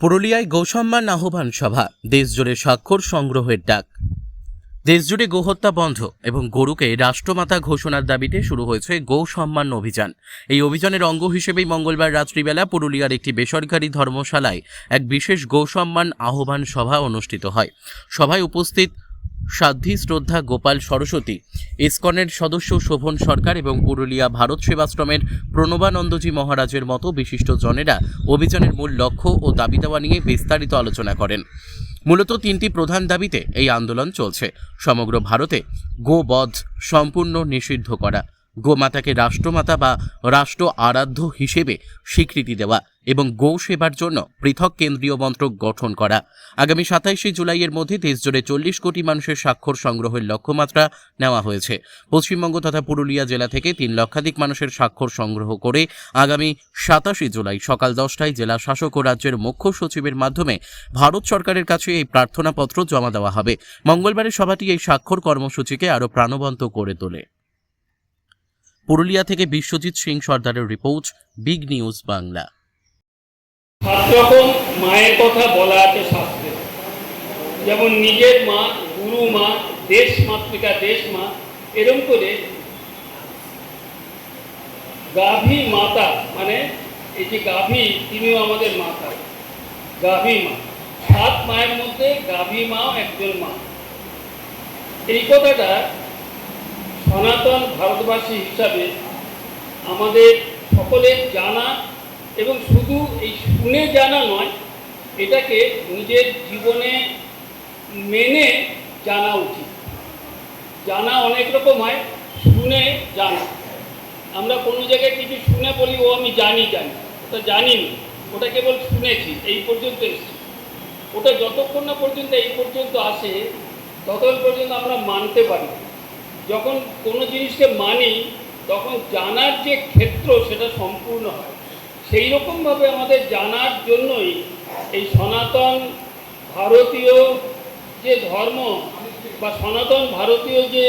পুরুলিয়ায় গোসম্মান আহ্বান সভা, দেশজুড়ে স্বাক্ষর সংগ্রহের ডাক। দেশজুড়ে গোহত্যা বন্ধ এবং গরুকে রাষ্ট্রমাতা ঘোষণার দাবিতে শুরু হয়েছে গো সম্মান অভিযান। এই অভিযানের অঙ্গ হিসেবেই মঙ্গলবার রাত্রিবেলা পুরুলিয়ার একটি বেসরকারি ধর্মশালায় এক বিশেষ গো সম্মান আহ্বান সভা অনুষ্ঠিত হয়। সভায় উপস্থিত সাধ্বী শ্রদ্ধা গোপাল সরস্বতী, ইসকনের সদস্য শোভন সরকার এবং পুরুলিয়া ভারত সেবাশ্রমের প্রণবানন্দজি মহারাজের মতো বিশিষ্ট জনেরা অভিযানের মূল লক্ষ্য ও দাবি দেওয়া নিয়ে বিস্তারিত আলোচনা করেন। মূলত তিনটি প্রধান দাবিতে এই আন্দোলন চলছে। সমগ্র ভারতে গোবধ সম্পূর্ণ নিষিদ্ধ করা, গোমাতাকে রাষ্ট্রমাতা বা রাষ্ট্র আরাধ্য হিসেবে স্বীকৃতি দেওয়া এবং গো সেবার জন্য পৃথক কেন্দ্রীয় মন্ত্রক গঠন করা। আগামী 27শে জুলাইয়ের মধ্যে দেশজুড়ে 40 কোটি মানুষের স্বাক্ষর সংগ্রহের লক্ষ্যমাত্রা নেওয়া হয়েছে। পশ্চিমবঙ্গ তথা পুরুলিয়া জেলা থেকে 3 লক্ষাধিক মানুষের স্বাক্ষর সংগ্রহ করে আগামী 27শে জুলাই সকাল 10টায় জেলা শাসক ও রাজ্যের মুখ্য সচিবের মাধ্যমে ভারত সরকারের কাছে এই প্রার্থনাপত্র জমা দেওয়া হবে। মঙ্গলবারের সভাটি এই স্বাক্ষর কর্মসূচিকে আরও প্রাণবন্ত করে তোলে। পুরুলিয়া থেকে বিশ্বজিৎ সিং সর্দারের রিপোর্ট, বিগ নিউজ বাংলা। 7 রকম মায়ের কথা বলা আছে শাস্ত্রে, যেমন নিজের মা, গুরু মা, দেশ মাতৃকা দেশ মা, এরকম করে গাভী মাতা, মানে এই যে গাভী, তিনিও আমাদের মাতা, গাভী মা। 7 মায়ের মধ্যে গাভী মাও একজন মা। এই কথাটা সনাতন ভারতবাসী হিসাবে আমাদের সকলের জানা, এবং শুধু এই শুনে জানা নয়, এটাকে নিজের জীবনে মেনে জানা উচিত। জানা অনেক রকম হয়, শুনে জানা। আমরা কোনো জায়গায় কিছু শুনে বলি ও আমি জানি, ওটা জানিনি, ওটা কেবল শুনেছি, এই পর্যন্ত এসেছি। ওটা যতক্ষণ না পর্যন্ত এই পর্যন্ত আসে ততক্ষণ পর্যন্ত আমরা মানতে পারি। যখন কোনো জিনিসকে মানি তখন জানার যে ক্ষেত্র সেটা সম্পূর্ণ হয়। সেই রকমভাবে আমাদের জানার জন্যই এই সনাতন ভারতীয় যে ধর্ম বা সনাতন ভারতীয় যে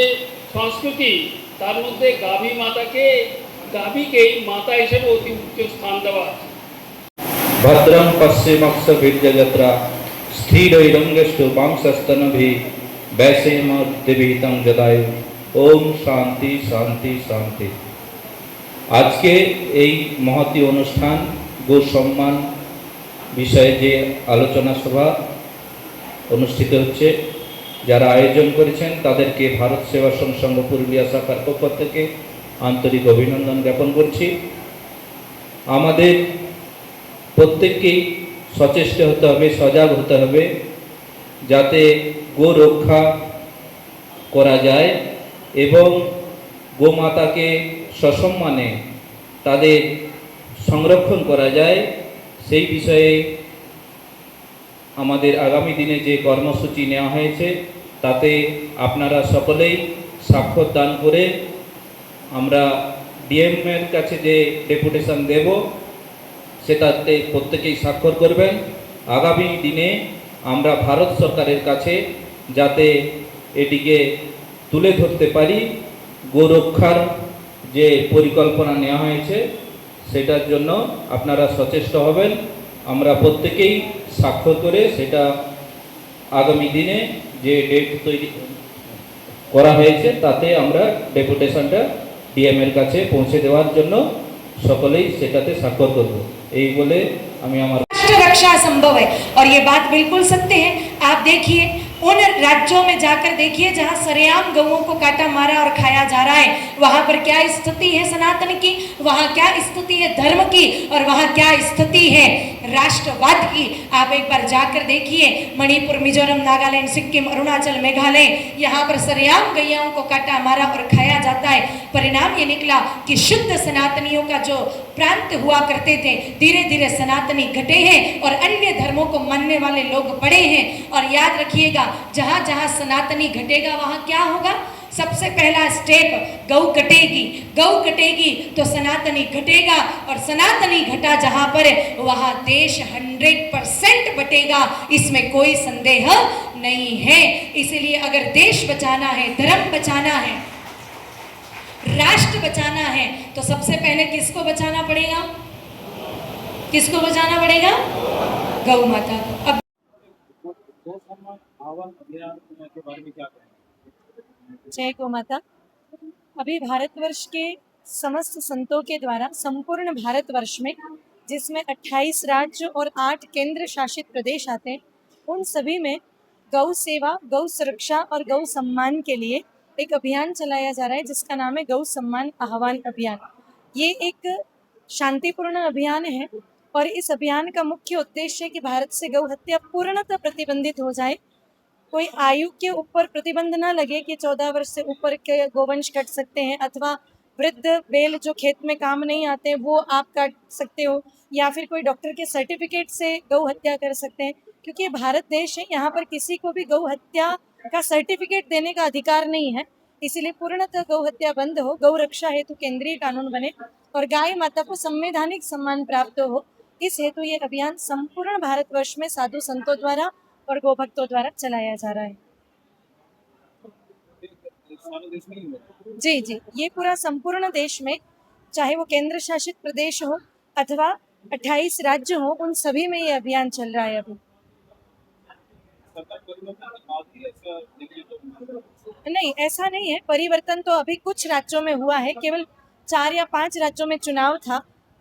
সংস্কৃতি, তার মধ্যে গাভীকেই মাতা হিসেবে অতি উচ্চ স্থান দেওয়া আছে। ভদ্রং পশ্চিমক্ষ বীর্যযাত্রা স্থিরৈরঙ্গেষ্টু বাংশস্তনভি বৈষেমদ্দিবিহিতং যদায়ু। ওম শান্তি শান্তি শান্তি। আজকে এই মহতী অনুষ্ঠান গো সম্মান বিষয়ে যে আলোচনা সভা অনুষ্ঠিত হচ্ছে, যারা আয়োজন করেছেন তাদেরকে ভারত সেবাশ্রম সংঘ পুরুলিয়া শাখার পক্ষ থেকে আন্তরিক অভিনন্দন জ্ঞাপন করছি। আমাদের প্রত্যেককেই সচেষ্ট হতে হবে, সজাগ হতে হবে, যাতে গো রক্ষা করা যায় এবং গোমাতাকে সসম্মানে তাদের সংরক্ষণ করা যায়। সেই বিষয়ে আমাদের আগামী দিনে যে কর্মসূচি নেওয়া হয়েছে তাতে আপনারা সকলেই স্বাক্ষর দান করে আমরা ডিএমের কাছে যে ডেপুটেশন দেব সেটাতে প্রত্যেকেই স্বাক্ষর করবেন। আগামী দিনে আমরা ভারত সরকারের কাছে যাতে এটিকে তুলে ধরতে পারি, গোরক্ষার যে পরিকল্পনা নেওয়া হয়েছে সেটার জন্য আপনারা সচেষ্ট হবেন। আমরা প্রত্যেকেই স্বাক্ষর করে সেটা আগামী দিনে যে ডেট তৈরি করা হয়েছে তাতে আমরা ডেপুটেশনটা ডিএমের কাছে পৌঁছে দেওয়ার জন্য সকলেই সেটাতে স্বাক্ষর করব। এই বলে আমি আমার रक्षा संभव है और ये बात बिल्कुल सत्य है। आप देखिए उन राज्यों में जाकर देखिए जहां सरेआम गऊओं को काटा मारा और खाया जा रहा है, वहां पर क्या स्थिति है सनातन की, वहां क्या स्थिति है धर्म की, और वहां क्या स्थिति है राष्ट्रवाद की। आप एक बार जाकर देखिए, मणिपुर, मिजोरम, नागालैंड, सिक्किम, अरुणाचल, मेघालय, यहाँ पर सरेआम गैयाओं को काटा मारा और खाया जाता है। परिणाम ये निकला कि शुद्ध सनातनियों का जो प्रांत हुआ करते थे, धीरे धीरे सनातनी घटे हैं और अन्य धर्मों को मानने वाले लोग बढ़े हैं। और याद रखिएगा, जहां जहां सनातनी घटेगा वहां क्या होगा? सबसे पहला स्टेप, गौ कटेगी। गौ कटेगी तो सनातनी घटेगा, और सनातनी घटा जहां पर वहां देश 100% बटेगा, इसमें कोई संदेह नहीं है। इसलिए अगर देश बचाना है, धर्म बचाना है, राष्ट्र बचाना है, तो सबसे पहले किसको बचाना पड़ेगा? किसको बचाना पड़ेगा? गौ माता को। अब जय गौ माता। अभी भारतवर्ष के समस्त संतों के द्वारा संपूर्ण भारतवर्ष में, जिसमें 28 राज्य और 8 केंद्र शासित प्रदेश आते हैं, उन सभी में गौ सेवा, गौ सुरक्षा और गौ सम्मान के लिए एक अभियान चलाया जा रहा है जिसका नाम है गौ सम्मान आह्वान अभियान। ये एक शांतिपूर्ण अभियान है और इस अभियान का मुख्य उद्देश्य है कि भारत से गौ हत्या पूर्णतः प्रतिबंधित हो जाए। कोई आयु के ऊपर प्रतिबंध ना लगे कि 14 वर्ष से ऊपर के गोवंश कट सकते हैं, अथवा वृद्ध बैल जो खेत में काम नहीं आते वो आप काट सकते हो, या फिर कोई डॉक्टर के सर्टिफिकेट से गौ हत्या कर सकते हैं, क्योंकि ये भारत देश है, यहाँ पर किसी को भी गौ हत्या का सर्टिफिकेट देने का अधिकार नहीं है। इसीलिए पूर्णतः गौ हत्या बंद हो, गौ रक्षा हेतु केंद्रीय कानून बने और गाय माता को संवैधानिक सम्मान प्राप्त हो। इस हेतु ये अभियान संपूर्ण भारतवर्ष में साधु संतों द्वारा और गौ भक्तों द्वारा चलाया जा रहा है। जी जी, ये पूरा संपूर्ण देश में, चाहे वो केंद्र शासित प्रदेश हो अथवा 28 राज्य हो, उन सभी में ये अभियान चल रहा है अभी। नहीं, ऐसा नहीं है। परिवर्तन तो अभी कुछ राज्यों में हुआ है, केवल 4 या 5 राज्यों में चुनाव था,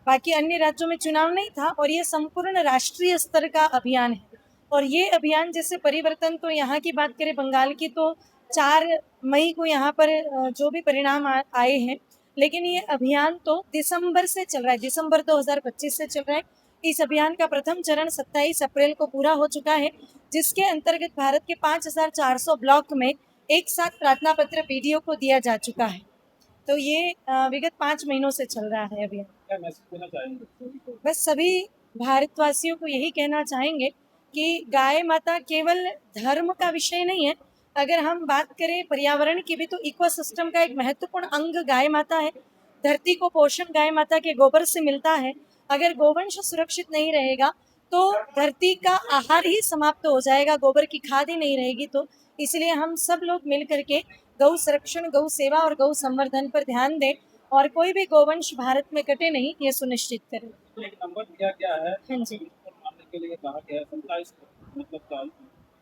बाकी अन्य राज्यों में चुनाव नहीं था। और ये संपूर्ण राष्ट्रीय स्तर का अभियान है। और ये अभियान, जैसे परिवर्तन तो यहाँ की बात करें बंगाल की, तो 4 मई को यहाँ पर जो भी परिणाम आए हैं, लेकिन ये अभियान तो दिसंबर से चल रहा है, दिसंबर 2025 से चल रहा है। इस अभियान का प्रथम चरण 27 अप्रैल को पूरा हो चुका है, जिसके अंतर्गत भारत के 5400 ब्लॉक में एक साथ प्रार्थना पत्र पीडीओ को दिया जा चुका है। तो ये विगत 5 महीनों से चल रहा है अभियान। क्या मैसेज देना चाहेंगे? बस सभी भारतवासियों को यही कहना चाहेंगे कि गाय माता केवल धर्म का विषय नहीं है। अगर हम बात करें पर्यावरण की भी, तो इकोसिस्टम का एक महत्वपूर्ण अंग गाय माता है। धरती को पोषण गाय माता के गोबर से मिलता है। अगर गोवंश सुरक्षित नहीं रहेगा तो धरती का आहार ही समाप्त हो जाएगा, गोबर की खाद ही नहीं रहेगी। तो इसलिए हम सब लोग मिल करके गौ संरक्षण, गौ सेवा और गौ संवर्धन पर ध्यान दें और कोई भी गोवंश भारत में कटे नहीं, ये सुनिश्चित करें। एक नंबर दिया गया है, हाँ जी मानने के लिए कहा गया है 27 मतलब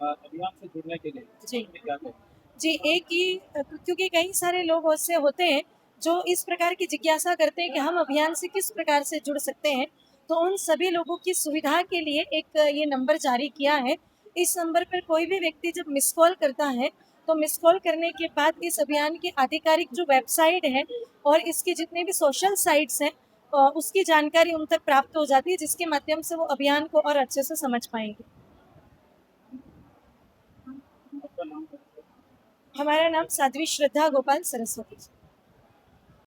अभियान से जुड़ने के लिए। जी क्या कहें? जी, एक ही, क्योंकि कई सारे लोग ऐसे होते हैं जो इस प्रकार की जिज्ञासा करते हैं कि हम अभियान से किस प्रकार से जुड़ सकते हैं, तो उन सभी लोगों की सुविधा के लिए एक ये नंबर जारी किया है। इस नंबर पर कोई भी व्यक्ति जब मिस कॉल करता है, तो मिस कॉल करने के बाद इस अभियान की आधिकारिक जो वेबसाइट है और इसके जितने भी सोशल साइट्स हैं, उसकी जानकारी उन तक प्राप्त हो जाती है, जिसके माध्यम से वो अभियान को और अच्छे से समझ पाएंगे। हमारा नाम साध्वी श्रद्धा गोपाल सरस्वती।